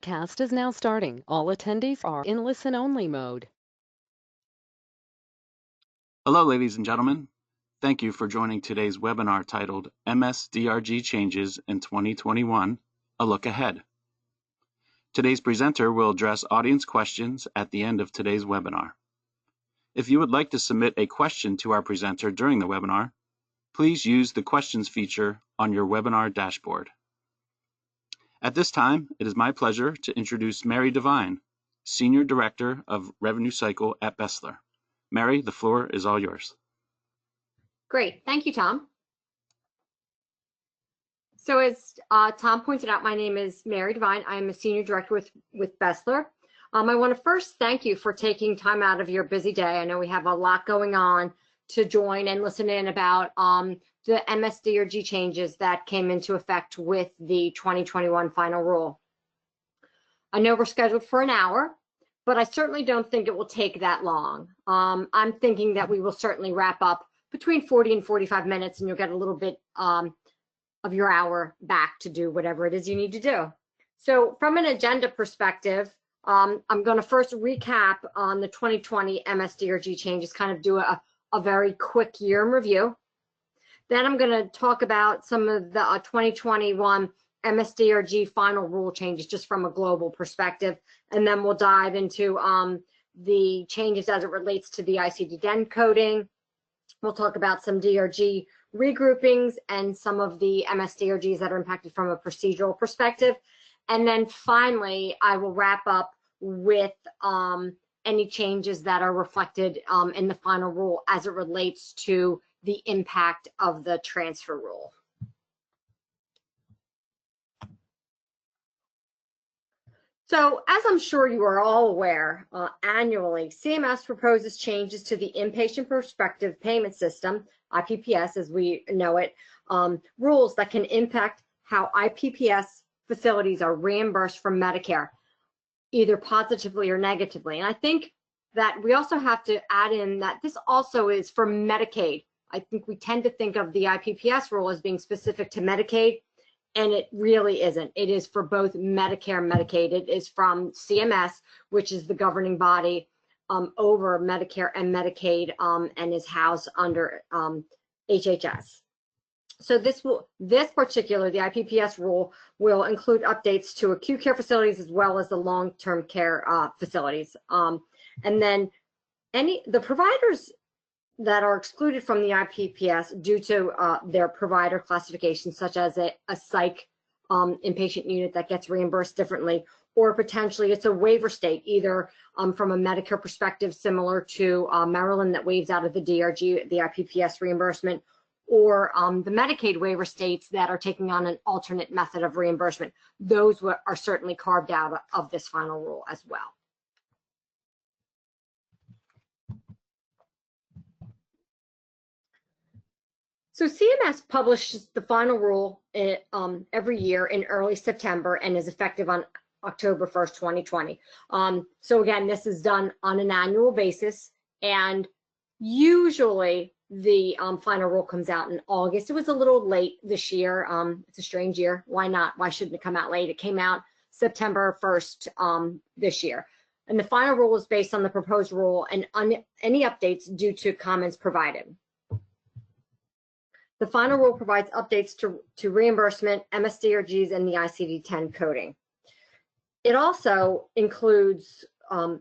Cast is now starting. All attendees are in listen-only mode. Hello, ladies and gentlemen. Thank you for joining today's webinar titled MS-DRG Changes in 2021, A Look Ahead. Today's presenter will address audience questions at the end of today's webinar. If you would like to submit a question to our presenter during the webinar, please use the questions feature on your webinar dashboard. At this time, it is my pleasure to introduce Mary Devine, Senior Director of Revenue Cycle at BESLER. Mary, the floor is all yours. Great, thank you, Tom. So as Tom pointed out, my name is Mary Devine. I am a Senior Director with BESLER. I want to first thank you for taking time out of your busy day. I know we have a lot going on to join and listen in about the MS-DRG changes that came into effect with the 2021 final rule. I know we're scheduled for an hour, but I certainly don't think it will take that long. I'm thinking that we will certainly wrap up between 40 and 45 minutes, and you'll get a little bit of your hour back to do whatever it is you need to do. So from an agenda perspective, I'm going to first recap on the 2020 MS-DRG changes, kind of do a very quick year in review. Then I'm going to talk about some of the 2021 MS-DRG final rule changes just from a global perspective, and then we'll dive into the changes as it relates to the ICD-10 coding. We'll talk about some DRG regroupings and some of the MS-DRGs that are impacted from a procedural perspective. And then finally, I will wrap up with any changes that are reflected in the final rule as it relates to the impact of the transfer rule. So, as I'm sure you are all aware, annually, CMS proposes changes to the inpatient prospective payment system, IPPS as we know it, rules that can impact how IPPS facilities are reimbursed from Medicare, either positively or negatively. And I think that we also have to add in that this also is for Medicaid. I think we tend to think of the IPPS rule as being specific to Medicaid, and it really isn't. It is for both Medicare and Medicaid. It is from CMS, which is the governing body over Medicare and Medicaid, and is housed under HHS. So this particular, the IPPS rule, will include updates to acute care facilities as well as the long-term care facilities. And then the providers that are excluded from the IPPS due to their provider classification, such as a psych inpatient unit that gets reimbursed differently, or potentially it's a waiver state, either from a Medicare perspective, similar to Maryland that waives out of the DRG, the IPPS reimbursement, or the Medicaid waiver states that are taking on an alternate method of reimbursement. Those are certainly carved out of this final rule as well. So CMS publishes the final rule every year in early September and is effective on October 1st, 2020. So again, this is done on an annual basis, and usually the final rule comes out in August. It was a little late this year. It's a strange year. Why not? Why shouldn't it come out late? It came out September 1st this year. And the final rule is based on the proposed rule and any updates due to comments provided. The final rule provides updates to reimbursement, MS-DRGs, and the ICD-10 coding. It also includes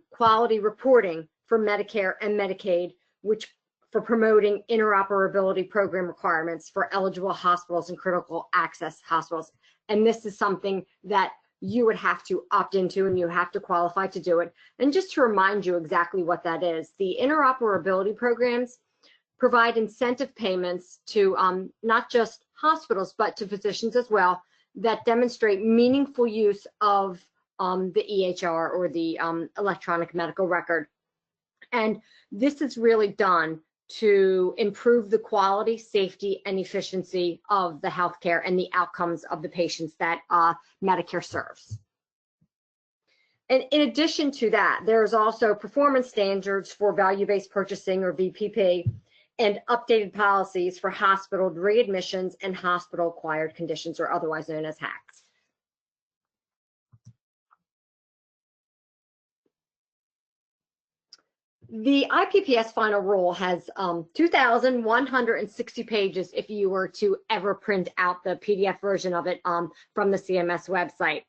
quality reporting for Medicare and Medicaid, which for promoting interoperability program requirements for eligible hospitals and critical access hospitals. And this is something that you would have to opt into, and you have to qualify to do it. And just to remind you exactly what that is, the interoperability programs provide incentive payments to not just hospitals, but to physicians as well, that demonstrate meaningful use of the EHR, or the electronic medical record. And this is really done to improve the quality, safety, and efficiency of the healthcare and the outcomes of the patients that Medicare serves. And in addition to that, there's also performance standards for value-based purchasing, or VPP, and updated policies for hospital readmissions and hospital-acquired conditions, or otherwise known as HACs. The IPPS final rule has 2,160 pages if you were to ever print out the PDF version of it from the CMS website.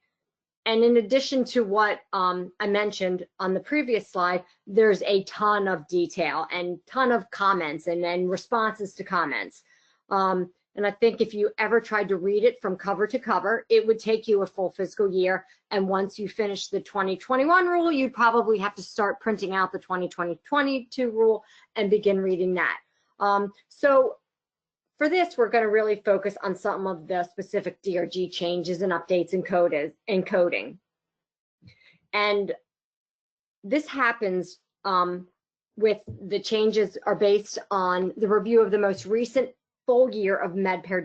And in addition to what I mentioned on the previous slide, there's a ton of detail and ton of comments and responses to comments. And I think if you ever tried to read it from cover to cover, it would take you a full fiscal year. And once you finish the 2021 rule, you'd probably have to start printing out the 2022 rule and begin reading that. So for this, we're going to really focus on some of the specific DRG changes and updates in coding. And this happens with the changes are based on the review of the most recent full year of MedPAR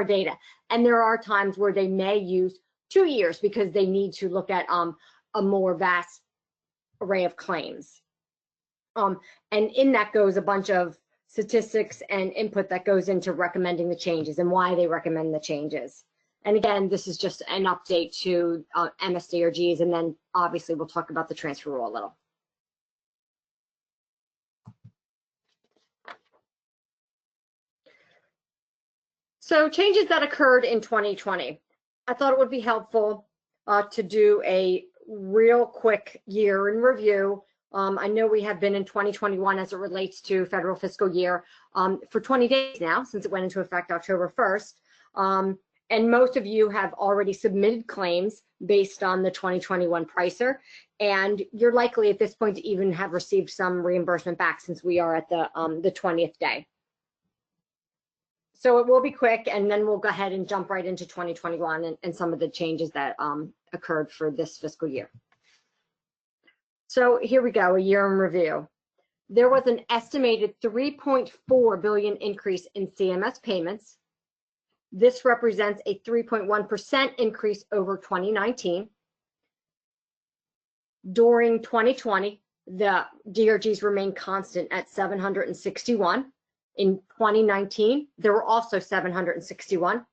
data. And there are times where they may use 2 years because they need to look at a more vast array of claims. And in that goes a bunch of statistics and input that goes into recommending the changes and why they recommend the changes. And again, this is just an update to MS-DRGs, and then obviously we'll talk about the transfer rule a little. So changes that occurred in 2020. I thought it would be helpful to do a real quick year in review. I know we have been in 2021 as it relates to federal fiscal year for 20 days now, since it went into effect October 1st. And most of you have already submitted claims based on the 2021 pricer, and you're likely at this point to even have received some reimbursement back since we are at the 20th day. So it will be quick, and then we'll go ahead and jump right into 2021 and some of the changes that occurred for this fiscal year. So here we go, a year in review. There was an estimated $3.4 billion increase in CMS payments. This represents a 3.1% increase over 2019. During 2020, the DRGs remained constant at 761. In 2019, there were also 761.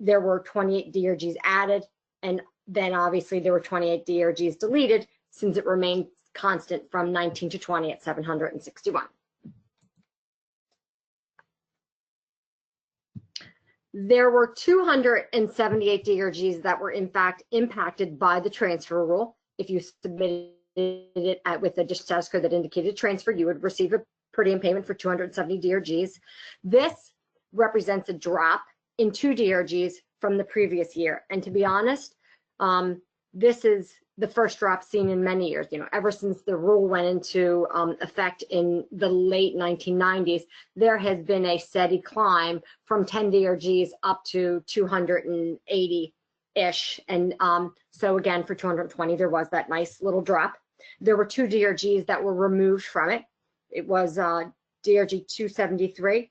There were 28 DRGs added, and then obviously there were 28 DRGs deleted, since it remained constant from 19 to 20 at 761. There were 278 DRGs that were in fact impacted by the transfer rule. If you submitted it with a dish status code that indicated transfer, you would receive a per diem payment for 270 DRGs. This represents a drop in 2 DRGs from the previous year. And to be honest, this is the first drop seen in many years. You know, ever since the rule went into effect in the late 1990s, there has been a steady climb from 10 DRGs up to 280-ish. And so again, for 220, there was that nice little drop. There were 2 DRGs that were removed from it. It was DRG 273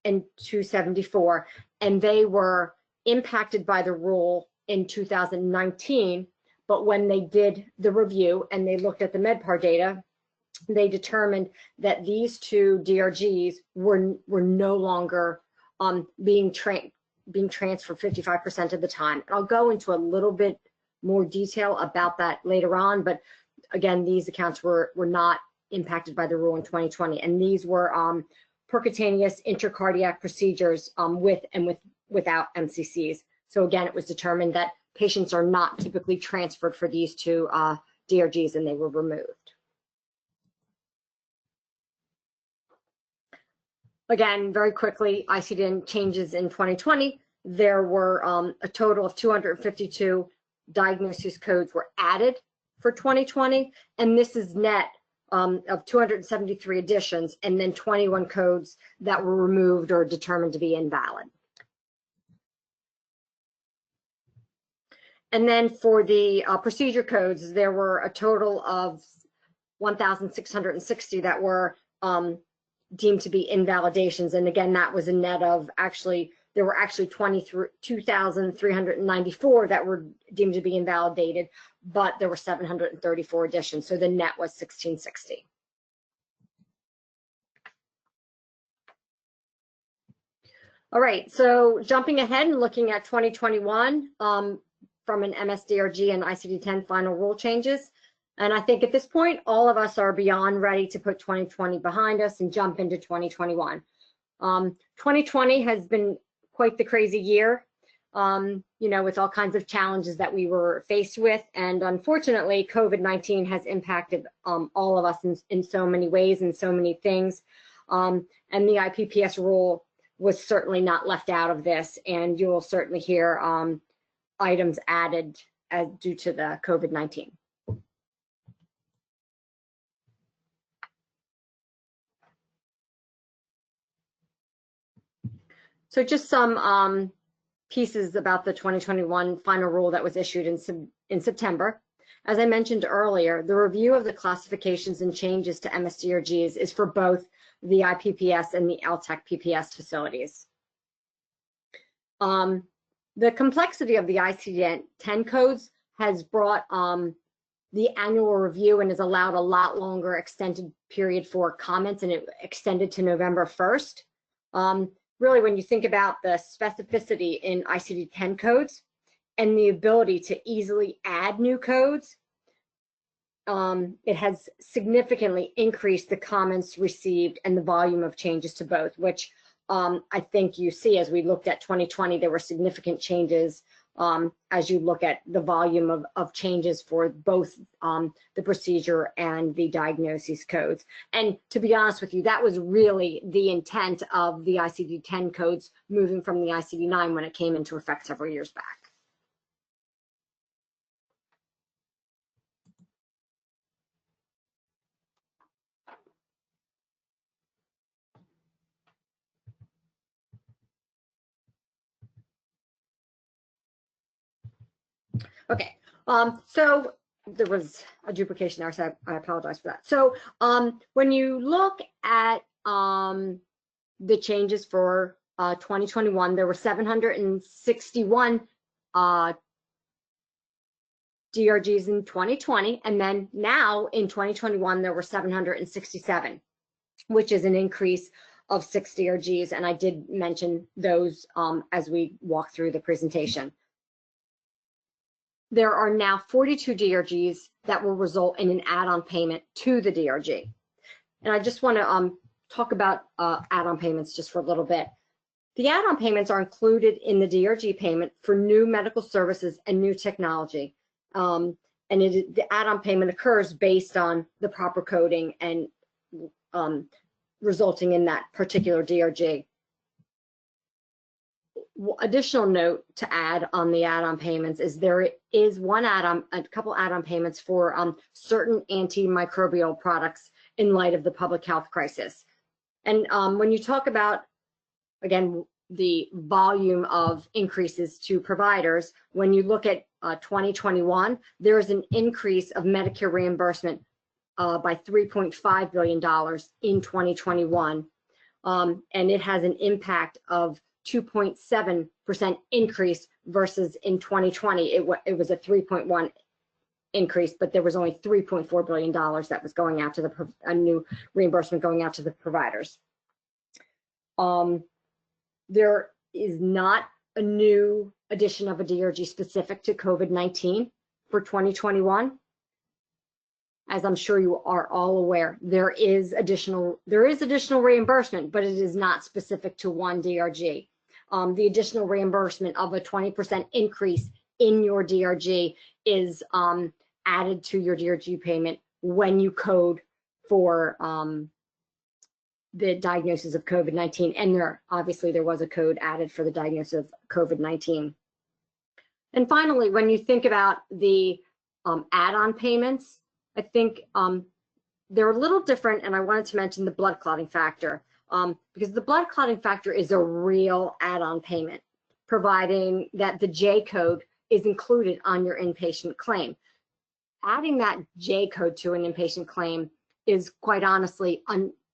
and 274, and they were impacted by the rule in 2019. But when they did the review and they looked at the MedPAR data, they determined that these 2 DRGs were no longer being transferred 55% of the time. And I'll go into a little bit more detail about that later on, but again, these accounts were not impacted by the rule in 2020, and these were percutaneous intracardiac procedures with and without MCCs. So again, it was determined that patients are not typically transferred for these 2 DRGs, and they were removed. Again, very quickly, ICD-10 changes in 2020. There were a total of 252 diagnosis codes were added for 2020, and this is net of 273 additions, and then 21 codes that were removed or determined to be invalid. And then for the procedure codes, there were a total of 1,660 that were deemed to be invalidations. And again, that was a net of there were actually 2,394 that were deemed to be invalidated, but there were 734 additions. So the net was 1,660. All right, so jumping ahead and looking at 2021, from an MS-DRG and ICD-10 final rule changes, And I think at this point, all of us are beyond ready to put 2020 behind us and jump into 2021. 2020 has been quite the crazy year, with all kinds of challenges that we were faced with. And unfortunately, COVID-19 has impacted all of us in so many ways and so many things. And the IPPS rule was certainly not left out of this. And you will certainly hear items added due to the COVID-19. So just some pieces about the 2021 final rule that was issued in September. As I mentioned earlier, the review of the classifications and changes to MS-DRGs is for both the IPPS and the LTAC PPS facilities. The complexity of the ICD-10 codes has brought the annual review and has allowed a lot longer extended period for comments, and it extended to November 1st. Really, when you think about the specificity in ICD-10 codes and the ability to easily add new codes, it has significantly increased the comments received and the volume of changes to both, which I think you see as we looked at 2020, there were significant changes as you look at the volume of changes for both the procedure and the diagnosis codes. And to be honest with you, that was really the intent of the ICD-10 codes moving from the ICD-9 when it came into effect several years back. Okay, so there was a duplication there, so I apologize for that. So when you look at the changes for 2021, there were 761 DRGs in 2020, and then now in 2021, there were 767, which is an increase of 6 DRGs, and I did mention those as we walk through the presentation. There are now 42 DRGs that will result in an add-on payment to the DRG. And I just want to talk about add-on payments just for a little bit. The add-on payments are included in the DRG payment for new medical services and new technology. And the add-on payment occurs based on the proper coding and resulting in that particular DRG. Additional note to add on the add-on payments is there is a couple add-on payments for certain antimicrobial products in light of the public health crisis. And when you talk about, again, the volume of increases to providers, when you look at 2021, there is an increase of Medicare reimbursement by $3.5 billion in 2021. And it has an impact of 2.7% increase versus in 2020, it was a 3.1 increase, but there was only $3.4 billion that was going out to a new reimbursement going out to the providers. There is not a new addition of a DRG specific to COVID-19 for 2021. As I'm sure you are all aware, there is additional reimbursement, but it is not specific to one DRG. The additional reimbursement of a 20% increase in your DRG is added to your DRG payment when you code for the diagnosis of COVID-19. And obviously there was a code added for the diagnosis of COVID-19. And finally, when you think about the add-on payments, I think they're a little different, and I wanted to mention the blood clotting factor. Because the blood clotting factor is a real add-on payment, providing that the J code is included on your inpatient claim. Adding that J code to an inpatient claim is quite honestly,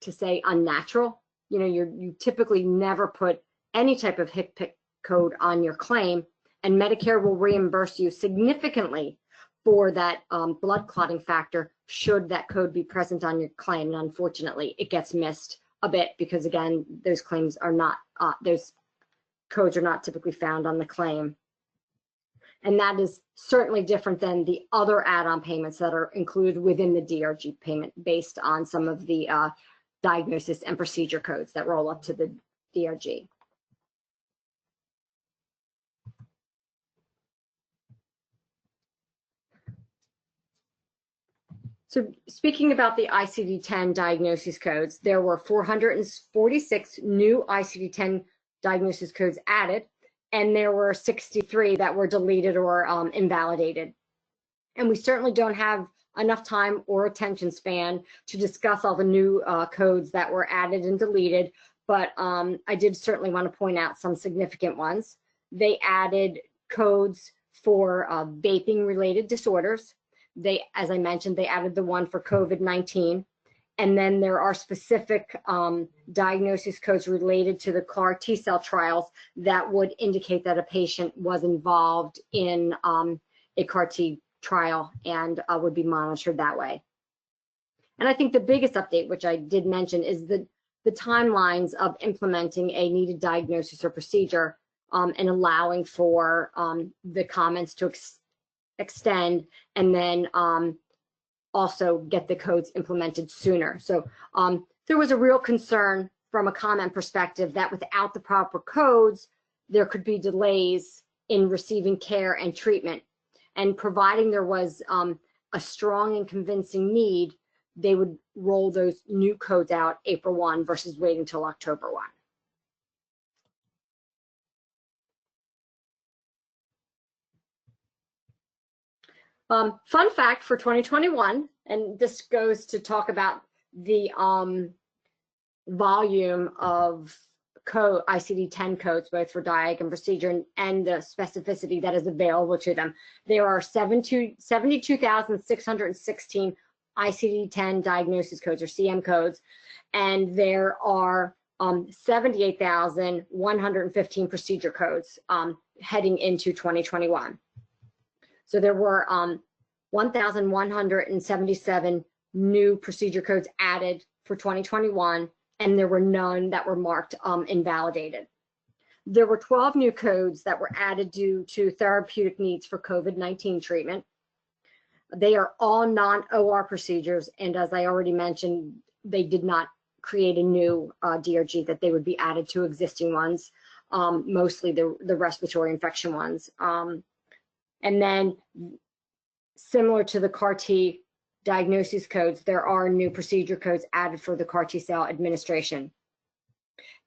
to say unnatural. You know, you typically never put any type of HCPCS code on your claim, and Medicare will reimburse you significantly for that blood clotting factor should that code be present on your claim. And unfortunately, it gets missed a bit because, again, those claims are not, those codes are not typically found on the claim. And that is certainly different than the other add-on payments that are included within the DRG payment based on some of the diagnosis and procedure codes that roll up to the DRG. So speaking about the ICD-10 diagnosis codes, there were 446 new ICD-10 diagnosis codes added, and there were 63 that were deleted or invalidated. And we certainly don't have enough time or attention span to discuss all the new codes that were added and deleted, but I did certainly want to point out some significant ones. They added codes for vaping-related disorders. They, as I mentioned, they added the one for COVID-19. And then there are specific diagnosis codes related to the CAR T-cell trials that would indicate that a patient was involved in a CAR T trial and would be monitored that way. And I think the biggest update, which I did mention, is the timelines of implementing a needed diagnosis or procedure and allowing for the comments to extend and then also get the codes implemented sooner. So there was a real concern from a comment perspective that without the proper codes, there could be delays in receiving care and treatment. And providing there was a strong and convincing need, they would roll those new codes out April 1 versus waiting until October 1. Fun fact for 2021, and this goes to talk about the volume of code, ICD-10 codes, both for diag and procedure and the specificity that is available to them. There are 72,616 ICD-10 diagnosis codes or CM codes, and there are 78,115 procedure codes heading into 2021. So there were 1,177 new procedure codes added for 2021, and there were none that were marked invalidated. There were 12 new codes that were added due to therapeutic needs for COVID-19 treatment. They are all non-OR procedures, and as I already mentioned, they did not create a new DRG, that they would be added to existing ones, mostly the respiratory infection ones. And then, similar to the CAR T diagnosis codes, there are new procedure codes added for the CAR T cell administration.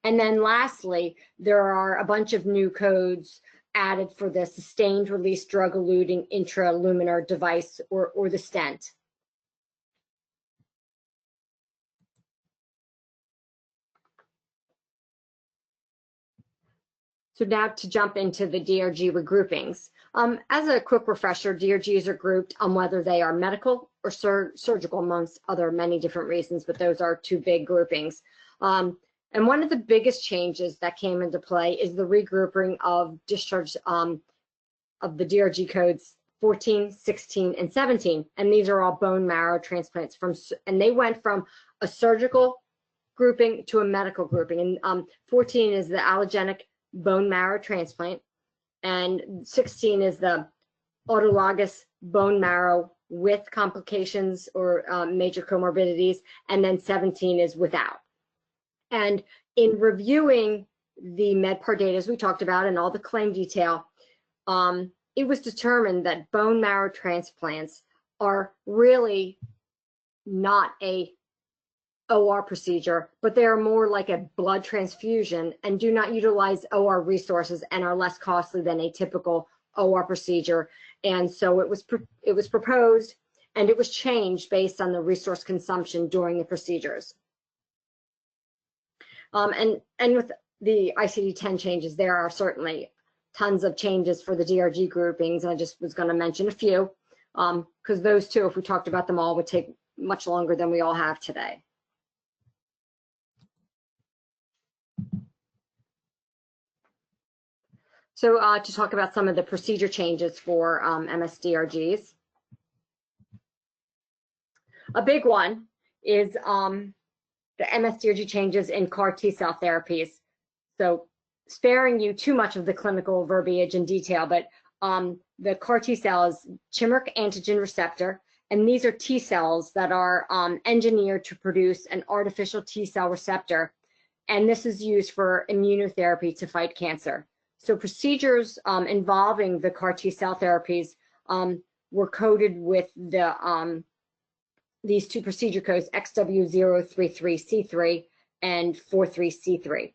And then lastly, there are a bunch of new codes added for the sustained release drug-eluting intraluminar device or the stent. So now to jump into the DRG regroupings. As a quick refresher, DRGs are grouped on whether they are medical or surgical, amongst other many different reasons, but those are two big groupings. And one of the biggest changes that came into play is the regrouping of discharge of the DRG codes 14, 16, and 17. And these are all bone marrow transplants and they went from a surgical grouping to a medical grouping. And 14 is the allogenic bone marrow transplant, and 16 is the autologous bone marrow with complications or major comorbidities, and then 17 is without. And in reviewing the MedPAR data, as we talked about, and all the claim detail, it was determined that bone marrow transplants are really not a OR procedure, but they are more like a blood transfusion and do not utilize OR resources and are less costly than a typical OR procedure. And so it was proposed and it was changed based on the resource consumption during the procedures. And with the ICD-10 changes, there are certainly tons of changes for the DRG groupings. And I just was going to mention a few because those two, if we talked about them all, would take much longer than we all have today. So to talk about some of the procedure changes for MS-DRGs. A big one is the MS-DRG changes in CAR T-cell therapies. So sparing you too much of the clinical verbiage and detail, but the CAR T cell is chimeric antigen receptor, and these are T cells that are engineered to produce an artificial T cell receptor, and this is used for immunotherapy to fight cancer. So procedures involving the CAR T cell therapies were coded with these two procedure codes, XW033C3 and 43C3,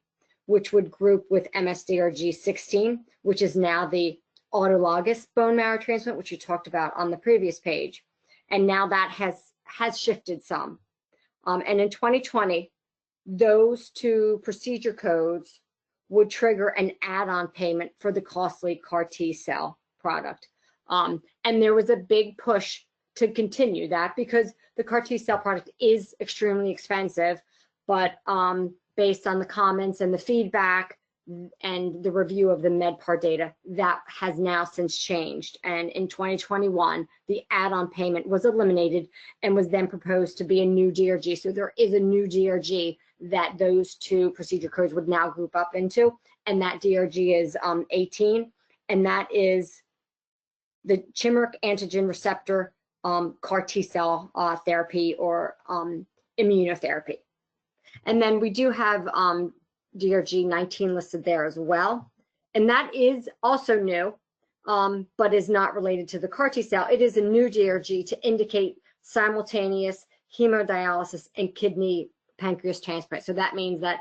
which would group with MS-DRG 16, which is now the autologous bone marrow transplant, which you talked about on the previous page. And now that has shifted some. And in 2020, those two procedure codes would trigger an add-on payment for the costly CAR T cell product. And there was a big push to continue that because the CAR T cell product is extremely expensive, but based on the comments and the feedback and the review of the MedPAR data, that has now since changed. And in 2021, the add-on payment was eliminated and was then proposed to be a new DRG. So there is a new DRG that those two procedure codes would now group up into, and that DRG is 18, and that is the chimeric antigen receptor CAR T cell therapy or immunotherapy. And then we do have DRG 19 listed there as well. And that is also new, but is not related to the CAR T cell. It is a new DRG to indicate simultaneous hemodialysis and kidney pancreas transplant. So that means that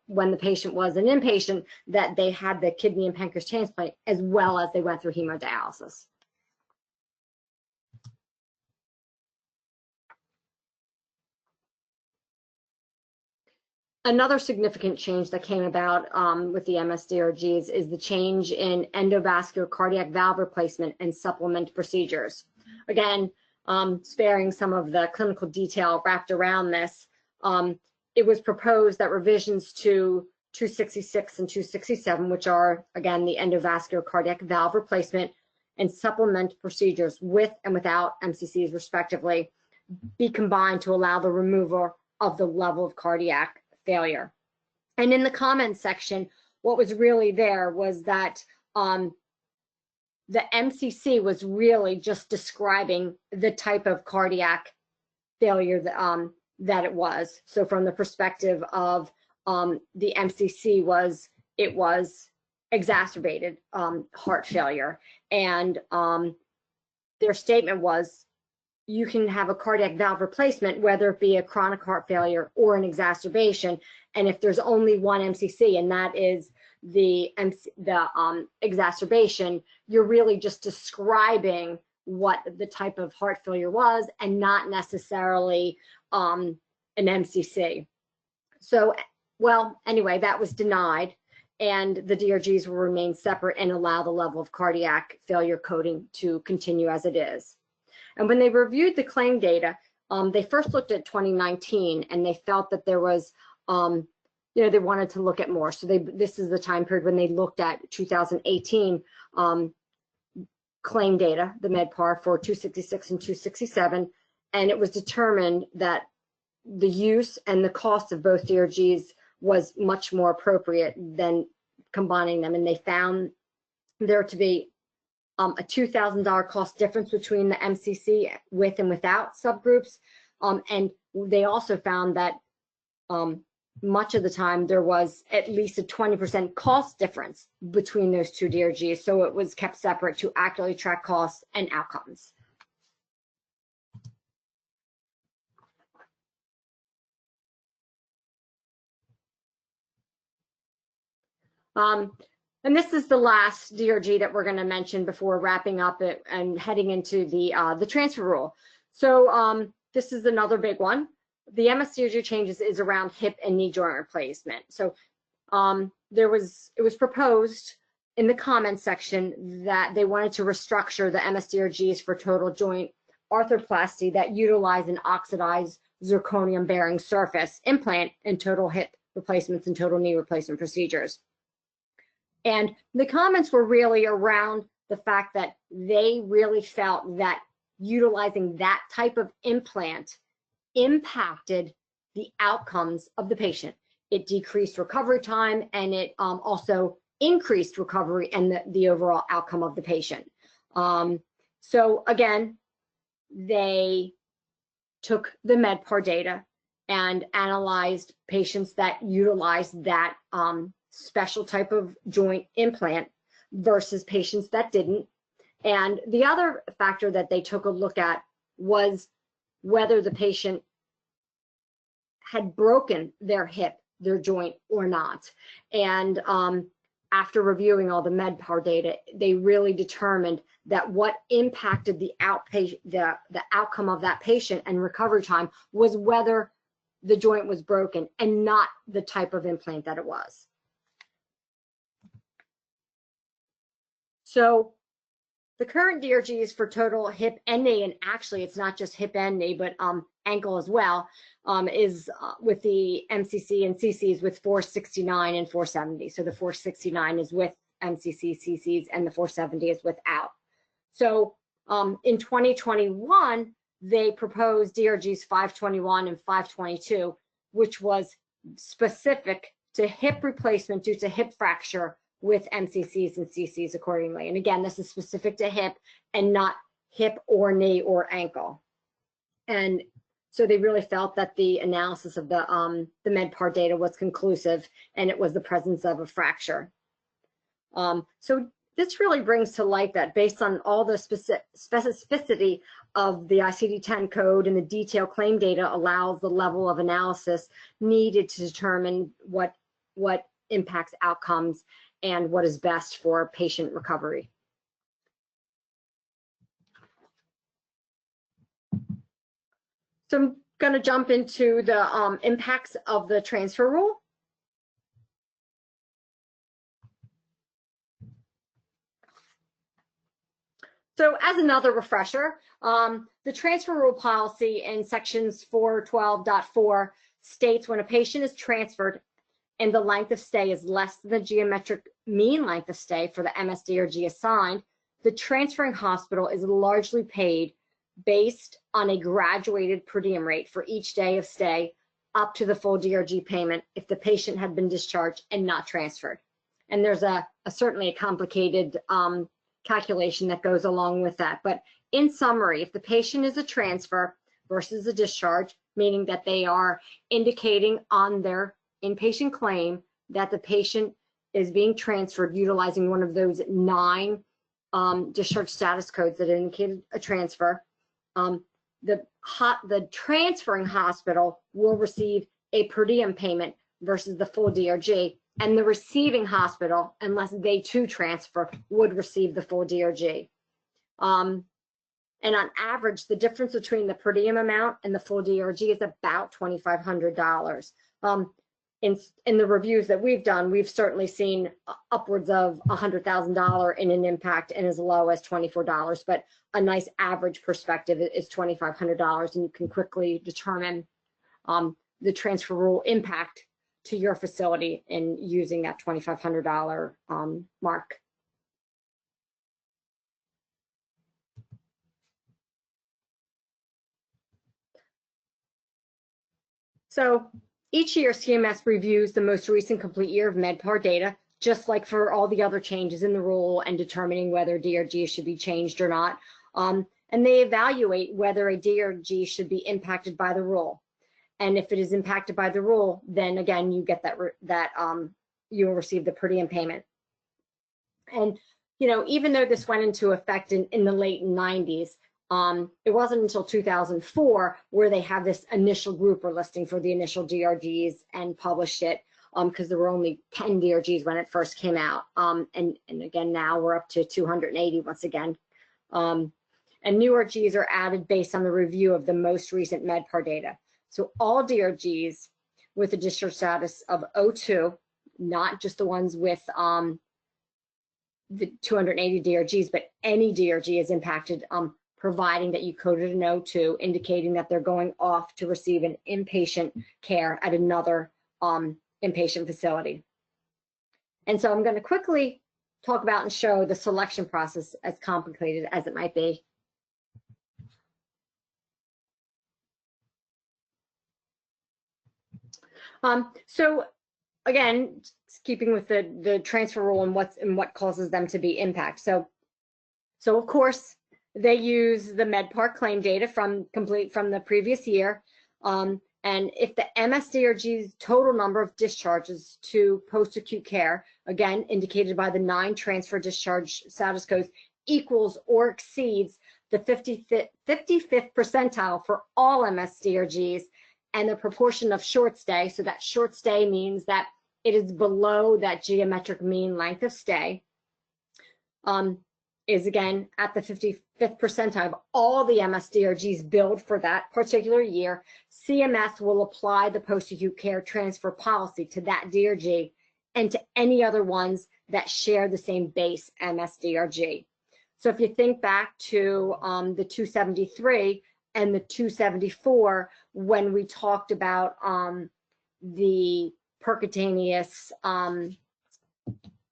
when the patient was an inpatient, that they had the kidney and pancreas transplant as well as they went through hemodialysis. Another significant change that came about with the MS-DRGs is the change in endovascular cardiac valve replacement and supplement procedures. Again, sparing some of the clinical detail wrapped around this, it was proposed that revisions to 266 and 267, which are, again, the endovascular cardiac valve replacement and supplement procedures with and without MCCs, respectively, be combined to allow the removal of the level of cardiac failure. And in the comments section, what was really there was that the MCC was really just describing the type of cardiac failure that it was. So from the perspective of the MCC it was exacerbated heart failure. And their statement was, you can have a cardiac valve replacement, whether it be a chronic heart failure or an exacerbation. And if there's only one MCC, and that is the exacerbation, you're really just describing what the type of heart failure was and not necessarily an MCC. So, well, anyway, that was denied, and the DRGs will remain separate and allow the level of cardiac failure coding to continue as it is. And when they reviewed the claim data, they first looked at 2019, and they felt that there was, they wanted to look at more. So this is the time period when they looked at 2018 claim data, the MedPAR for 266 and 267, and it was determined that the use and the cost of both DRGs was much more appropriate than combining them, and they found there to be a $2,000 cost difference between the MCC with and without subgroups, and they also found that much of the time there was at least a 20% cost difference between those two DRGs, so it was kept separate to accurately track costs and outcomes. And this is the last DRG that we're going to mention before wrapping up it and heading into the transfer rule. So this is another big one. The MS-DRG changes is around hip and knee joint replacement. So it was proposed in the comments section that they wanted to restructure the MS-DRGs for total joint arthroplasty that utilize an oxidized zirconium bearing surface implant in total hip replacements and total knee replacement procedures. And the comments were really around the fact that they really felt that utilizing that type of implant impacted the outcomes of the patient. It decreased recovery time, and it also increased recovery and the overall outcome of the patient. So again, they took the MedPAR data and analyzed patients that utilized that special type of joint implant versus patients that didn't. And the other factor that they took a look at was whether the patient had broken their hip, their joint, or not. And after reviewing all the MedPAR data, they really determined that what impacted the outcome of that patient and recovery time was whether the joint was broken and not the type of implant that it was. So the current DRG is for total hip and knee, and actually it's not just hip and knee, but ankle as well, is with the MCC and CCs with 469 and 470. So the 469 is with MCC, CCs, and the 470 is without. So in 2021, they proposed DRGs 521 and 522, which was specific to hip replacement due to hip fracture with MCCs and CCs accordingly. And again, this is specific to hip and not hip or knee or ankle. And so they really felt that the analysis of the MedPAR data was conclusive, and it was the presence of a fracture. So this really brings to light that based on all the specificity of the ICD-10 code and the detailed claim data allows the level of analysis needed to determine what impacts outcomes and what is best for patient recovery. So I'm going to jump into the impacts of the transfer rule. So as another refresher, the transfer rule policy in sections 412.4 states when a patient is transferred and the length of stay is less than the geometric mean length of stay for the MS-DRG assigned, the transferring hospital is largely paid based on a graduated per diem rate for each day of stay up to the full DRG payment if the patient had been discharged and not transferred. And there's certainly a complicated calculation that goes along with that. But in summary, if the patient is a transfer versus a discharge, meaning that they are indicating on their inpatient claim that the patient is being transferred utilizing one of those 9 discharge status codes that indicated a transfer, the transferring hospital will receive a per diem payment versus the full DRG, and the receiving hospital, unless they too transfer, would receive the full DRG. And on average, the difference between the per diem amount and the full DRG is about $2,500. In the reviews that we've done, we've certainly seen upwards of $100,000 in an impact and as low as $24, but a nice average perspective is $2,500, and you can quickly determine the transfer rule impact to your facility in using that $2,500 mark. So each year, CMS reviews the most recent complete year of MedPAR data, just like for all the other changes in the rule and determining whether DRG should be changed or not. And they evaluate whether a DRG should be impacted by the rule. And if it is impacted by the rule, then again, you get that you will receive the per diem payment. And even though this went into effect in the late 90s, it wasn't until 2004 where they have this initial grouper listing for the initial DRGs and published it, because there were only 10 DRGs when it first came out. And again, now we're up to 280 once again. And newer Gs are added based on the review of the most recent MedPAR data. So all DRGs with a discharge status of O2, not just the ones with the 280 DRGs, but any DRG is impacted, providing that you coded an O2, indicating that they're going off to receive an inpatient care at another inpatient facility. And so I'm going to quickly talk about and show the selection process, as complicated as it might be. So again, keeping with the transfer rule and what causes them to be impact. So So of course, they use the MedPAR claim data from the previous year. And if the MS-DRG's total number of discharges to post-acute care, again, indicated by the 9 transfer discharge status codes, equals or exceeds the 55th percentile for all MS-DRGs, and the proportion of short stay, so that short stay means that it is below that geometric mean length of stay, is again at the 55th percentile of all the MS-DRGs billed for that particular year, CMS will apply the post-acute care transfer policy to that DRG and to any other ones that share the same base MS-DRG. So if you think back to the 273 and the 274, when we talked about the percutaneous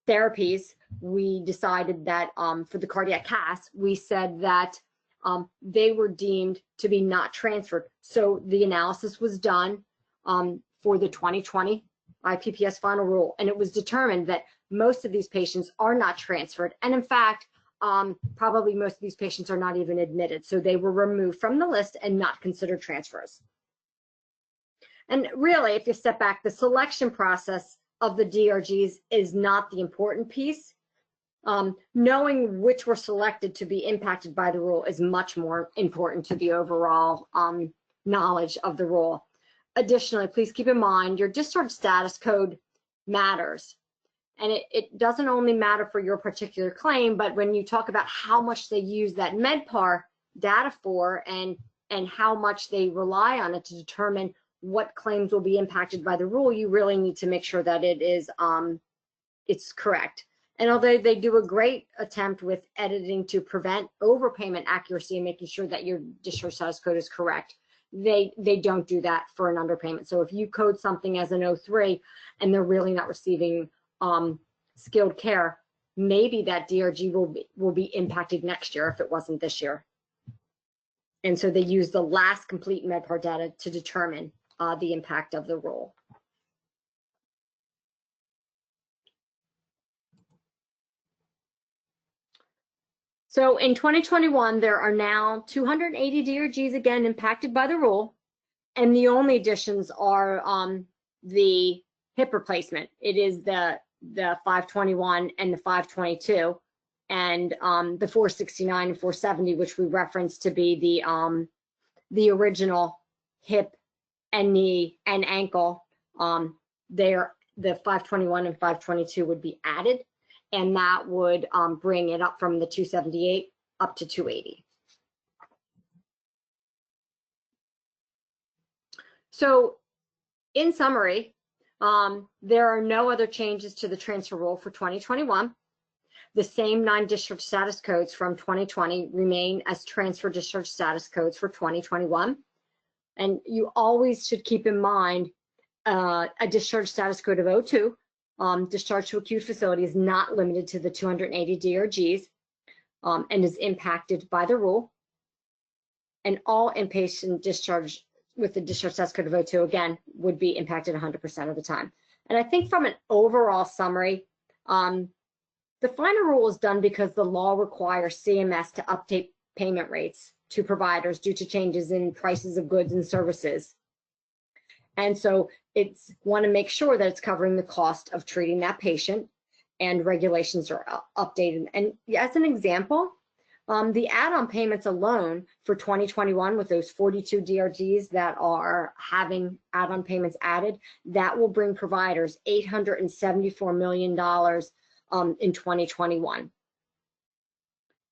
therapies, we decided that for the cardiac CAS, we said that they were deemed to be not transferred. So the analysis was done for the 2020 IPPS final rule, and it was determined that most of these patients are not transferred. And in fact, probably most of these patients are not even admitted. So they were removed from the list and not considered transfers. And really, if you step back, the selection process of the DRGs is not the important piece. Knowing which were selected to be impacted by the rule is much more important to the overall knowledge of the rule. Additionally, please keep in mind your discharge status code matters. And it doesn't only matter for your particular claim, but when you talk about how much they use that MedPAR data for and how much they rely on it to determine what claims will be impacted by the rule, you really need to make sure that it is it's correct. And although they do a great attempt with editing to prevent overpayment accuracy and making sure that your discharge status code is correct, they don't do that for an underpayment. So if you code something as an 03 and they're really not receiving skilled care, maybe that DRG will be impacted next year if it wasn't this year. And so they use the last complete MedPAR data to determine the impact of the rule. So in 2021, there are now 280 DRGs again impacted by the rule, and the only additions are the hip replacement. It is the 521 and the 522, and the 469 and 470, which we referenced to be the original hip and knee and ankle. The 521 and 522 would be added, and that would bring it up from the 278 up to 280. So in summary, there are no other changes to the transfer rule for 2021. The same 9 discharge status codes from 2020 remain as transfer discharge status codes for 2021. And you always should keep in mind a discharge status code of 02, discharge to acute facility, is not limited to the 280 DRGs and is impacted by the rule. And all inpatient discharge with the discharge status code of 02, again, would be impacted 100% of the time. And I think from an overall summary, the final rule is done because the law requires CMS to update payment rates to providers due to changes in prices of goods and services. And so it's want to make sure that it's covering the cost of treating that patient, and regulations are updated. And as an example, the add-on payments alone for 2021 with those 42 DRGs that are having add-on payments added, that will bring providers $874 million in 2021,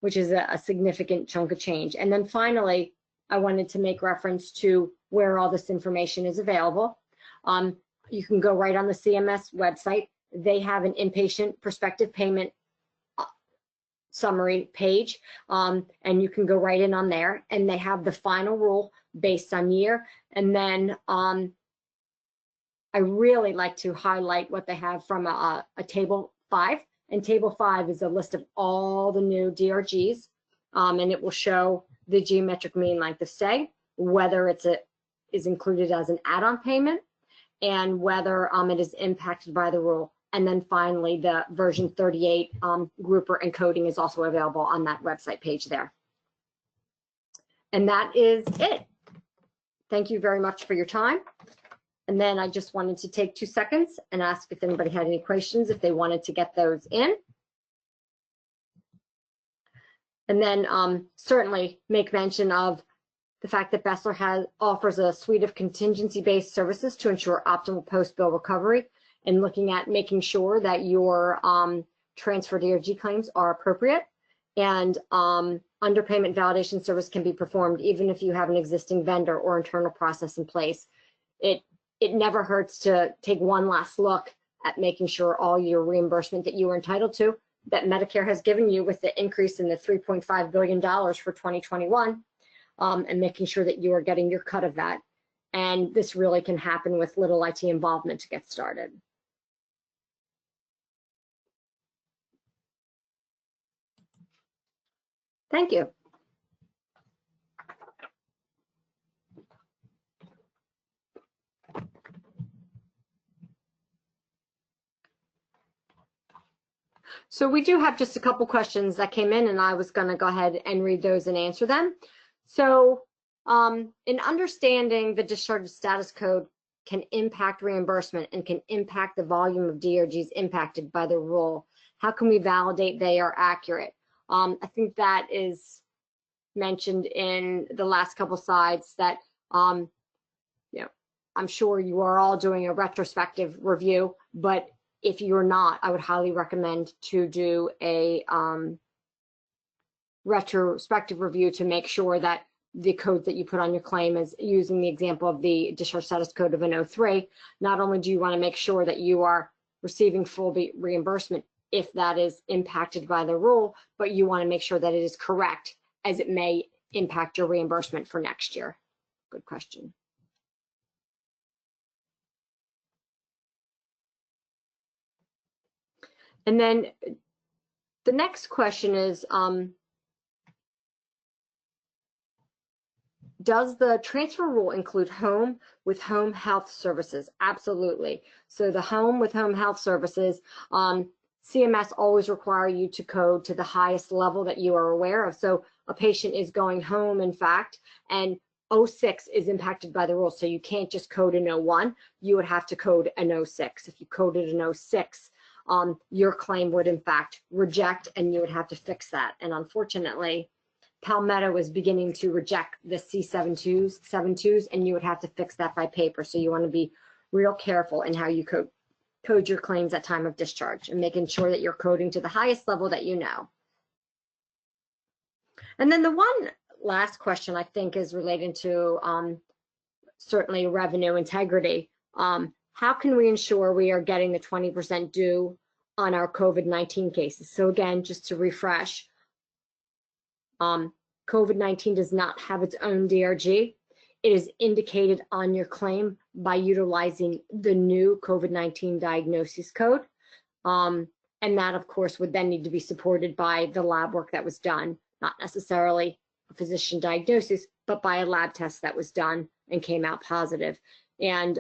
which is a significant chunk of change. And then finally, I wanted to make reference to where all this information is available. You can go right on the CMS website. They have an inpatient prospective payment summary page, and you can go right in on there, and they have the final rule based on year. And then I really like to highlight what they have from a table 5, and table 5 is a list of all the new DRGs, and it will show the geometric mean length of stay, whether is included as an add-on payment, and whether it is impacted by the rule. And then finally, the version 38 grouper encoding is also available on that website page there. And that is it. Thank you very much for your time. And then I just wanted to take 2 seconds and ask if anybody had any questions, if they wanted to get those in. And then certainly make mention of the fact that BESLER offers a suite of contingency-based services to ensure optimal post-bill recovery, and looking at making sure that your transfer DRG claims are appropriate, and underpayment validation service can be performed even if you have an existing vendor or internal process in place. It never hurts to take one last look at making sure all your reimbursement that you are entitled to, that Medicare has given you with the increase in the $3.5 billion for 2021, and making sure that you are getting your cut of that. And this really can happen with little IT involvement to get started. Thank you. So we do have just a couple questions that came in, and I was going to go ahead and read those and answer them. So in understanding the discharge status code can impact reimbursement and can impact the volume of DRGs impacted by the rule, how can we validate they are accurate? I think that is mentioned in the last couple slides that, you know, I'm sure you are all doing a retrospective review, but if you're not, I would highly recommend to do a retrospective review to make sure that the code that you put on your claim is using the example of the discharge status code of an 03. Not only do you want to make sure that you are receiving full reimbursement if that is impacted by the rule, but you want to make sure that it is correct, as it may impact your reimbursement for next year. Good question. And then the next question is, does the transfer rule include home with home health services? Absolutely. So the home with home health services, CMS always require you to code to the highest level that you are aware of. So a patient is going home, in fact, and 06 is impacted by the rule. So you can't just code an 01, you would have to code an 06. If you coded an 06, your claim would in fact reject, and you would have to fix that. And unfortunately, Palmetto is beginning to reject the C72s, and you would have to fix that by paper. So you want to be real careful in how you code your claims at time of discharge, and making sure that you're coding to the highest level that you know. And then the one last question I think is related to certainly revenue integrity. How can we ensure we are getting the 20% due on our COVID-19 cases? So again, just to refresh, COVID-19 does not have its own DRG. It is indicated on your claim by utilizing the new COVID-19 diagnosis code. And that, of course, would then need to be supported by the lab work that was done, not necessarily a physician diagnosis, but by a lab test that was done and came out positive. And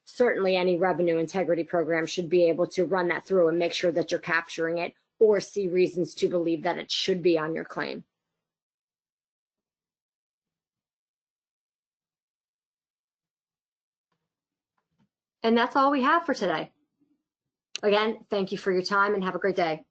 certainly any revenue integrity program should be able to run that through and make sure that you're capturing it, or see reasons to believe that it should be on your claim. And that's all we have for today. Again, thank you for your time and have a great day.